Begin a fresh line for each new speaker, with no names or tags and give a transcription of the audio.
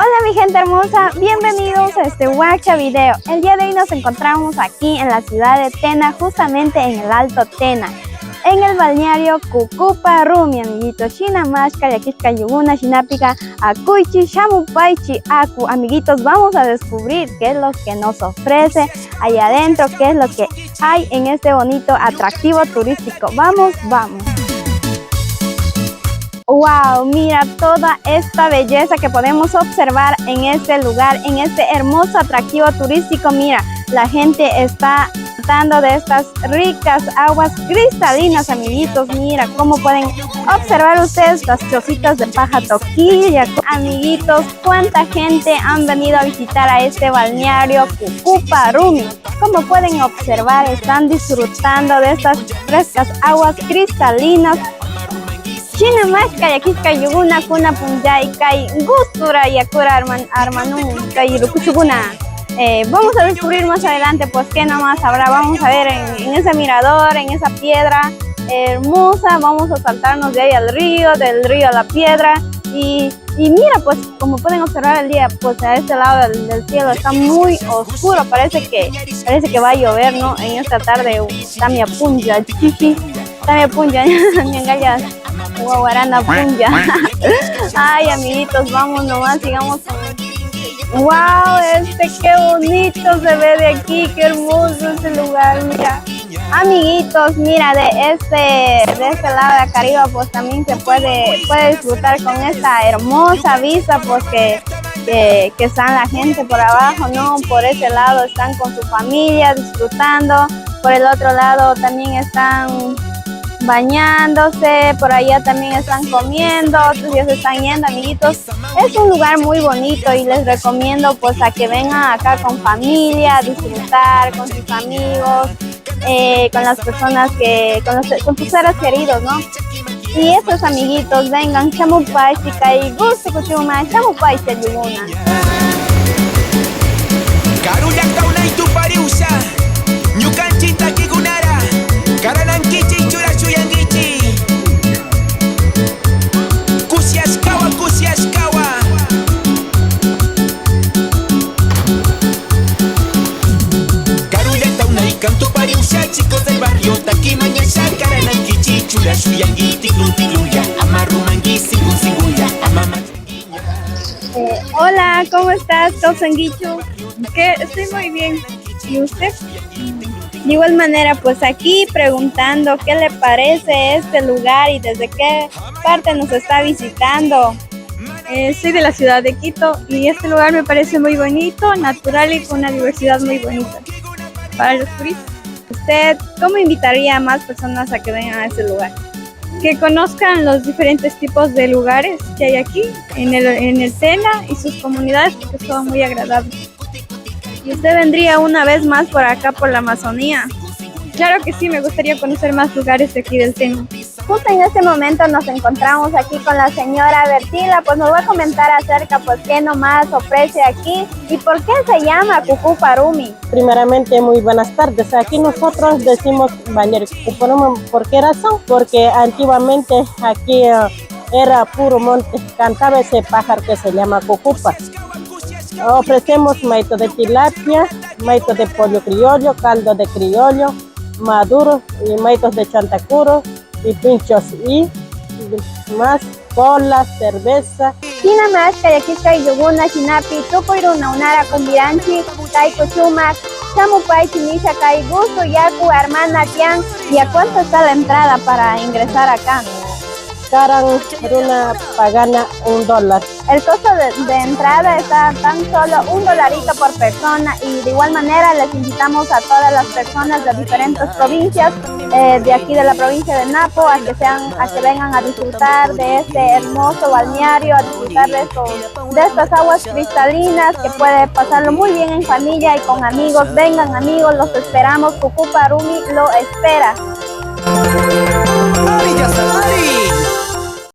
Hola mi gente hermosa, bienvenidos a este Huacha video. El día de hoy nos encontramos aquí en la ciudad de Tena, justamente en el Alto Tena, en el balneario Cucupa Rumi, amiguitos. Shinamashka, Yakishka Yuguna, Shinapica, Akuichi, Shamupaichi, Aku. Amiguitos, vamos a descubrir qué es lo que nos ofrece allá adentro, qué es lo que hay en este bonito atractivo turístico. Vamos. Wow, mira toda esta belleza que podemos observar en este lugar, en este hermoso atractivo turístico. Mira, la gente está disfrutando de estas ricas aguas cristalinas, amiguitos. Mira cómo pueden observar ustedes las chocitas de paja toquilla. Amiguitos, cuánta gente han venido a visitar a este balneario Cucupa Rumi. Como pueden observar, están disfrutando de estas frescas aguas cristalinas. Shinamashka, Yakishka Yuguna, Kuna Punjay, Kai Gustura, Yakura Armanun, Kai Rukuchuguna. Vamos a descubrir más adelante, pues qué nomás habrá. Vamos a ver en ese mirador, en esa piedra hermosa. Vamos a saltarnos de ahí al río, del río a la piedra. Y mira, pues como pueden observar el día, pues a este lado del cielo está muy oscuro. Parece que va a llover, ¿no? En esta tarde, Tamia Punja, Chichi, Tamia Punja, Ñangallas. Guaguarana Punja. Ay, amiguitos, vamos nomás, sigamos con... Wow, qué bonito se ve de aquí, qué hermoso este lugar, mira. Amiguitos, mira, de este lado de acá arriba, pues también se puede disfrutar con esta hermosa vista, pues que están la gente por abajo, ¿no? Por ese lado están con su familia disfrutando, por el otro lado también están bañándose, por allá también están comiendo, otros ya se están yendo, amiguitos. Es un lugar muy bonito y les recomiendo pues a que vengan acá con familia, a disfrutar con sus amigos, con las personas con sus seres queridos, ¿no? Y esos amiguitos, vengan, Shamupaichi, Kai Gusto Kuchuma, Shamupaichi Yuguna.
Chicos del barrio, Taquimaña, Shakaranankichi, Chula, Shuyangi, Tigluya, Amarumangi, Singuya,
Hola, ¿cómo estás, Kausanguichu? Estoy muy bien. ¿Y usted? De igual manera, pues aquí preguntando qué le parece este lugar y desde qué parte nos está visitando.
Soy de la ciudad de Quito y este lugar me parece muy bonito, natural y con una diversidad muy bonita para los turistas.
¿Usted cómo invitaría a más personas a que vengan a ese lugar?
Que conozcan los diferentes tipos de lugares que hay aquí en el Tena y sus comunidades, porque son muy agradables.
¿Y usted vendría una vez más por acá, por la Amazonía?
Claro que sí, me gustaría conocer más lugares de aquí del Tena.
Justo en este momento nos encontramos aquí con la señora Bertila, pues nos va a comentar acerca pues qué nomás ofrece aquí y por qué se llama Cucupa Rumi.
Primeramente, muy buenas tardes. Aquí nosotros decimos balneario Cucupa Rumi. ¿Por qué razón? Porque antiguamente aquí era puro monte, cantaba ese pájaro que se llama cucupa. Ofrecemos maito de tilapia, maito de pollo criollo, caldo de criollo, maduro y maitos de chantacuro y pinchos y más cola, cerveza.
Shinamashka, Yakishka Yuguna, Shinapi, Tukuiruna, Unara, Kumbiranchi, Kai Kuchuma, Shamupaichi, Nisha, Kai Gusto, Yaku, Hermana, Tian. ¿Y a cuánto está la entrada para ingresar acá?
Caran una pagana $1.
El costo de entrada está tan solo $1 por persona y de igual manera les invitamos a todas las personas de diferentes provincias de aquí de la provincia de Napo a que vengan a disfrutar de este hermoso balneario, a disfrutar de estas aguas cristalinas, que puede pasarlo muy bien en familia y con amigos. Vengan amigos, los esperamos, Cucupa Rumi lo espera.